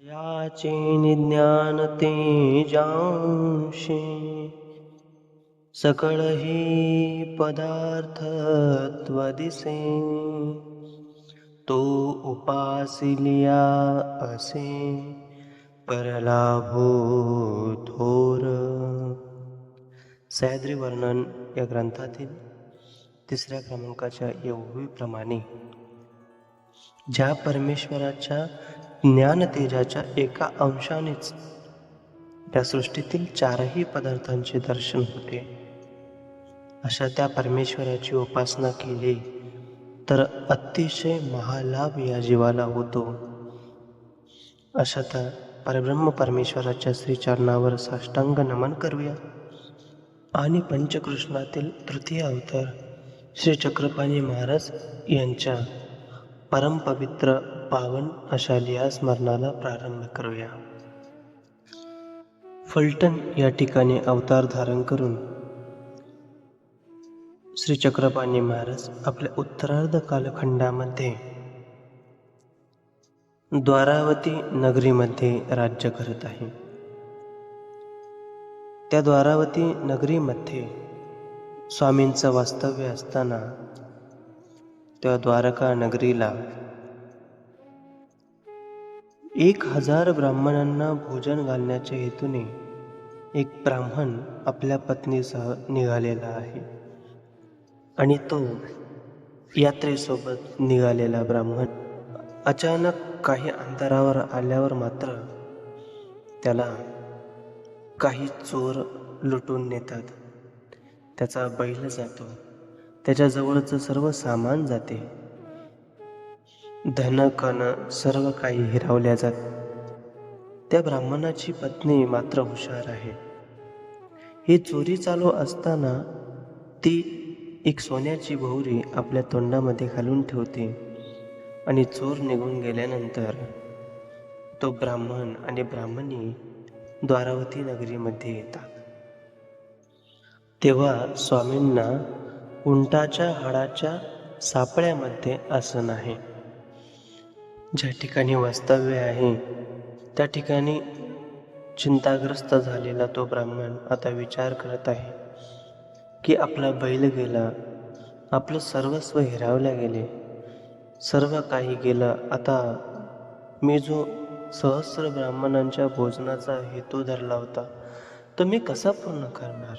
याचे निज्ञान तेजांशी सकळही पदार्थ त्वदिसे तो उपासिलिया असे परलाभो थोर. सह्याद्री वर्णन या ग्रंथातील 3ऱ्या क्रमांकाच्या येऊहीप्रमाणे ज्या परमेश्वराच्या ज्ञान तेजाच्या एका अंशानेच या सृष्टीतील 4ही पदार्थांचे दर्शन होते, अशा त्या परमेश्वराची उपासना केली तर अतिशय महालाभ या जीवाला होतो. अशा त्या परब्रह्म परमेश्वराच्या श्रीचरणावर साष्टांग नमन करूया आणि पंचकृष्णातील तृतीय अवतार श्री चक्रपाणी महाराज यांच्या परमपवित्र पावन अशा लिहा स्मरणाला प्रारंभ करूया. फलटण या ठिकाणी अवतार धारण करून श्री चक्रपाणी महाराज आपल्या उत्तरार्ध कालखंडामध्ये द्वारावती नगरीमध्ये राज्य करत आहे. त्या द्वारावती नगरीमध्ये स्वामींचं वास्तव्य असताना त्या द्वारका नगरीला 1000 ब्राह्मणांना भोजन घालण्याच्या हेतूने एक ब्राह्मण आपल्या पत्नीसह निघालेला आहे. आणि तो यात्रेसोबत निघालेला ब्राह्मण अचानक काही अंतरावर आल्यावर मात्र त्याला काही चोर लुटून नेतात. त्याचा बैल जातो, त्याच्या जवळचं सर्व सामान जाते, धन कण सर्व काही हिरावल्या जात. त्या ब्राह्मणाची पत्नी मात्र हुशार आहे. ही चोरी चालू असताना ती एक सोन्याची भोवरी आपल्या तोंडामध्ये घालून ठेवते आणि चोर निघून गेल्यानंतर तो ब्राह्मण आणि ब्राह्मणी द्वारावती नगरीमध्ये येतात. तेव्हा स्वामींना उंटाच्या हाडाच्या सापळ्यामध्ये आसन आहे. ज्या ठिकाणी वास्तव्य आहे त्या ठिकाणी चिंताग्रस्त झालेला तो ब्राह्मण आता विचार करत आहे की आपला बैल गेला, आपलं सर्वस्व हिरावले गेले, सर्व काही गेलं. आता मी जो सहस्र ब्राह्मणांच्या भोजनाचा हेतू धरला होता तो मी कसा पूर्ण करणार,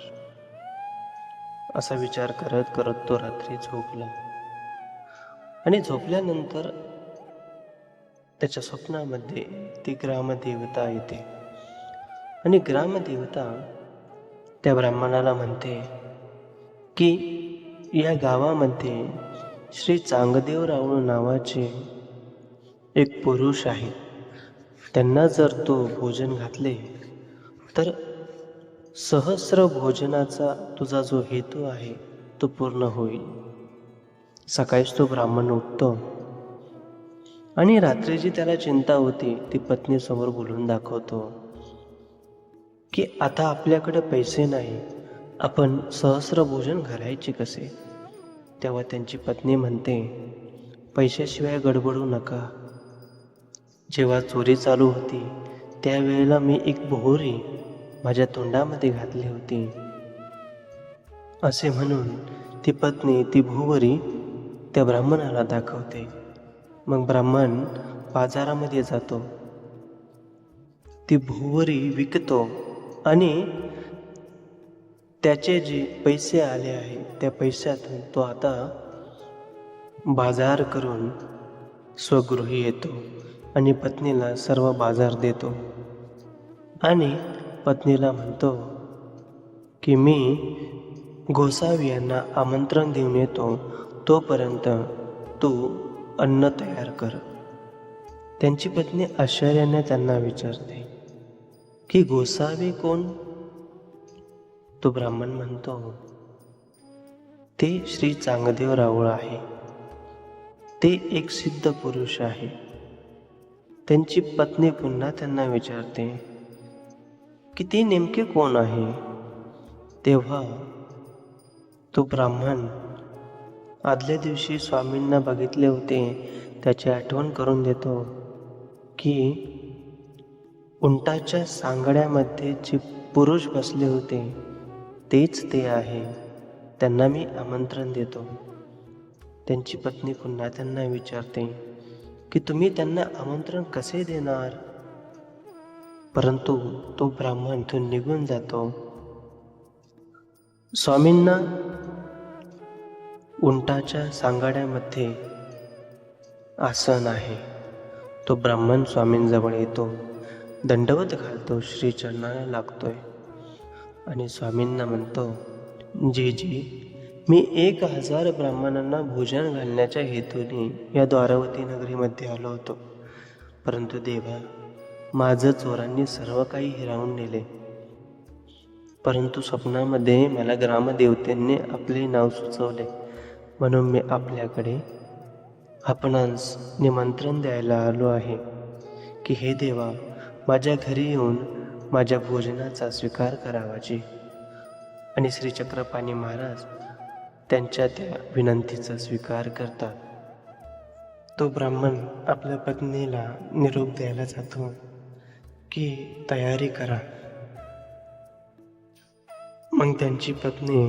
असा विचार करत करत तो रात्री झोपला. आणि झोपल्यानंतर त्याच्या स्वप्नामध्ये ती ग्रामदेवता येते आणि ग्रामदेवता त्या ब्राह्मणाला म्हणते की या गावामध्ये श्री चांगदेवराव नावाचे एक पुरुष आहे, त्यांना जर तो भोजन घातले तर सहस्र भोजनाचा तुझा जो हेतू आहे तो पूर्ण होईल. सकाळीच तो ब्राह्मण उठतो आणि रात्री जी त्याला चिंता होती ती पत्नीसमोर बोलून दाखवतो की आता आपल्याकडे पैसे नाही, आपण सहस्र भोजन घालायचे कसे. तेव्हा त्यांची पत्नी म्हणते, पैशाशिवाय गडबडू नका. जेव्हा चोरी चालू होती त्यावेळेला मी एक बोहरी माझ्या तोंडामध्ये घातली होती. असे म्हणून ती पत्नी ती भुवरी त्या ब्राह्मणाला दाखवते. मग ब्राह्मण बाजारामध्ये जातो, ती भुवरी विकतो आणि त्याचे जे पैसे आले आहे त्या पैशातून तो आता बाजार करून स्वगृही येतो आणि पत्नीला सर्व बाजार देतो आणि पत्नीला म्हणतो की मी गोसावी यांना आमंत्रण देऊन येतो, तोपर्यंत तू अन्न तयार कर. त्यांची पत्नी आश्चर्याने त्यांना विचारते की गोसावी कोण. तो ब्राह्मण म्हणतो, ते श्री चांगदेव रावळ आहे, ते एक सिद्ध पुरुष आहे. त्यांची पत्नी पुन्हा त्यांना विचारते की ते नेमके कोण आहे. तेव्हा तो ब्राह्मण आदल्या दिवशी स्वामींना बघितले होते त्याची आठवण करून देतो की उंटाच्या सांगड्यामध्ये जे पुरुष बसले होते तेच ते आहे, त्यांना मी आमंत्रण देतो. त्यांची पत्नी पुन्हा त्यांना विचारते की तुम्ही त्यांना आमंत्रण कसे देणार? परंतु तो ब्राह्मण तो निघून जातो. स्वामींना उंटाच्या सांगाड्यामध्ये आसन आहे. तो ब्राह्मण स्वामींजवळ येतो, दंडवत घालतो, श्रीचरणाला लागतोय आणि स्वामींना म्हणतो, जी मी 1000 ब्राह्मणांना भोजन घालण्याच्या हेतूने या द्वारवती नगरीमध्ये आलो होतो, परंतु देवा, माझं चोरांनी सर्व काही हिरावून नेले. परंतु स्वप्नामध्ये मला ग्रामदेवतेंनी आपले नाव सुचवले, म्हणून मी आपल्याकडे आपणास निमंत्रण द्यायला आलो आहे की हे देवा, माझ्या घरी येऊन माझ्या भोजनाचा स्वीकार करावाची. आणि श्री चक्रपाणी महाराज त्यांच्या त्या विनंतीचा स्वीकार करतात. तो ब्राह्मण आपल्या पत्नीला निरोप द्यायला जातो की तयारी करा. मग त्यांची पत्नी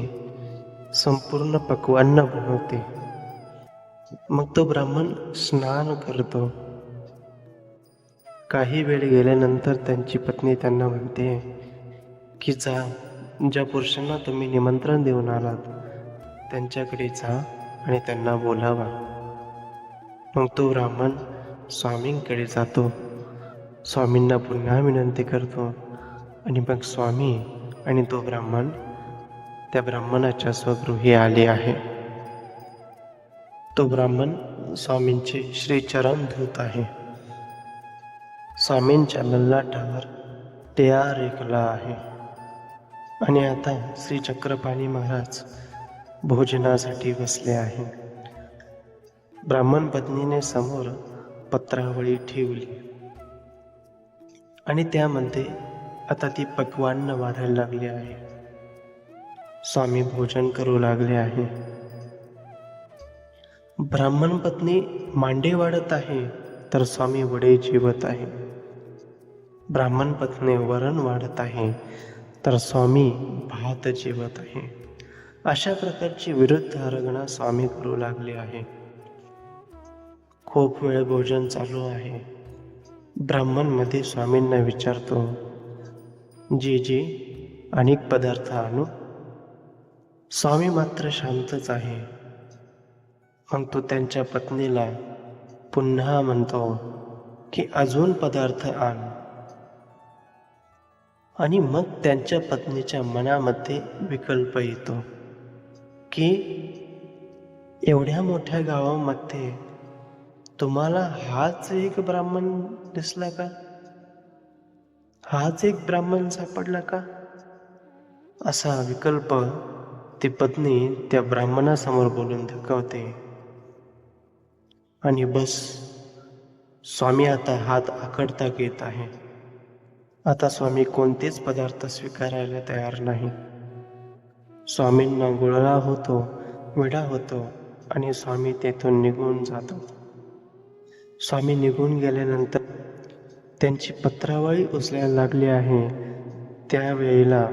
संपूर्ण पक्वान्न बनवते. मग तो ब्राह्मण स्नान करतो. काही वेळ गेल्यानंतर त्यांची पत्नी त्यांना म्हणते की ज्या पुरुषांना तुम्ही निमंत्रण देऊन आलात त्यांच्याकडे जा आणि त्यांना बोलावा. मग तो ब्राह्मण स्वामींकडे जातो, स्वामींना पुन्हा विनंती करतो आणि मग स्वामी आणि तो ब्राह्मण त्या ब्राह्मणाच्या स्वगृही आले आहे. तो ब्राह्मण स्वामींचे श्रीचरण धुत आहे. स्वामींच्या ललाटावर टिळा रेखला आहे आणि आता श्री चक्रपाणी महाराज भोजनासाठी बसले आहे. ब्राह्मण पत्नीने समोर पत्रावळी ठेवली आणि त्यामध्ये आता ती पक्वान्न वाढायला लागली आहे. स्वामी भोजन करू लागले आहे. ब्राह्मण पत्नी मांडे वाढत आहे तर स्वामी वडे जेवत आहे. ब्राह्मण पत्नी वरण वाढत आहे तर स्वामी भात जेवत आहे. अशा प्रकारची विरुद्ध आराधना स्वामी करू लागले आहे. खूप वेळ भोजन चालू आहे. ब्राह्मण मध्ये स्वामींना विचारतो, जी अनेक पदार्थ आणू? स्वामी मात्र शांतच आहे. मग तो त्यांच्या पत्नीला पुन्हा म्हणतो की अजून पदार्थ आण. आणि मग त्यांच्या पत्नीच्या मनामध्ये विकल्प येतो की एवढ्या मोठ्या गावामध्ये तुम्हाला हाच एक ब्राह्मण दिसला का? हाच एक ब्राह्मण सापडला का? असा विकल्प ती पत्नी त्या ब्राह्मणासमोर बोलून दाखवते. आणि बस, स्वामी आता हात आखडता घेत आहे. आता स्वामी कोणतेच पदार्थ स्वीकारायला तयार नाही. स्वामींना गोळा होतो, विडा होतो आणि स्वामी तेथून निघून जातात. स्वामी निघून गेल्यानंतर त्यांची पत्रावळी उचलायला लागली आहे. त्यावेळेला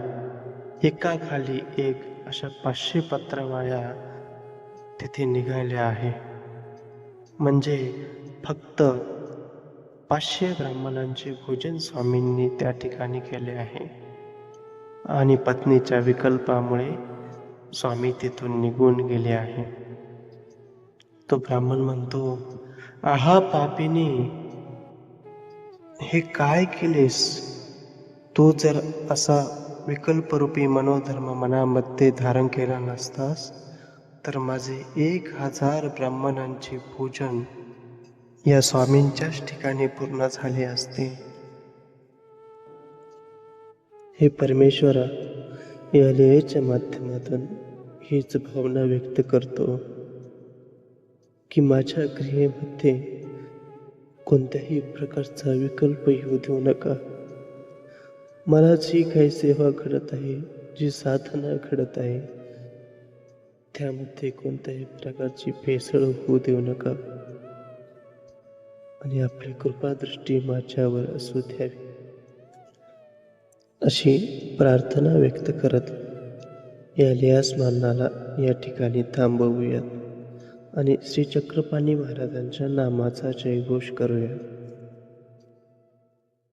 एकाखाली एक अशा 500 पत्रावळ्या तिथे निघाल्या आहे. म्हणजे फक्त 500 ब्राह्मणांचे भोजन स्वामींनी त्या ठिकाणी केले आहे. आणि पत्नीच्या विकल्पामुळे स्वामी तिथून निघून गेले आहे. तो ब्राह्मण म्हणतो, आहा पापिनी, हे काय केलेस? तू जर असा विकल्परूपी मनोधर्म मनामध्ये धारण केला नसतास तर माझे 1000 ब्राह्मणांचे भोजन या स्वामींच्याच ठिकाणी पूर्ण झाले असते. हे परमेश्वरा, या लीळेच्या माध्यमातून हीच भावना व्यक्त करतो की माझ्या क्रियेमध्ये कोणत्याही प्रकारचा विकल्प येऊ देऊ नका. मला जी काही सेवा घडत आहे, जी साधना घडत आहे, त्यामध्ये कोणत्याही प्रकारची भेसळ होऊ देऊ नका आणि आपली कृपादृष्टी माझ्यावर असू द्यावी. अशी प्रार्थना व्यक्त करत या लिहास्मरणाला या ठिकाणी थांबवूयात आणि श्री चक्रपाणी महाराजांच्या नामाचा जयघोष करूया.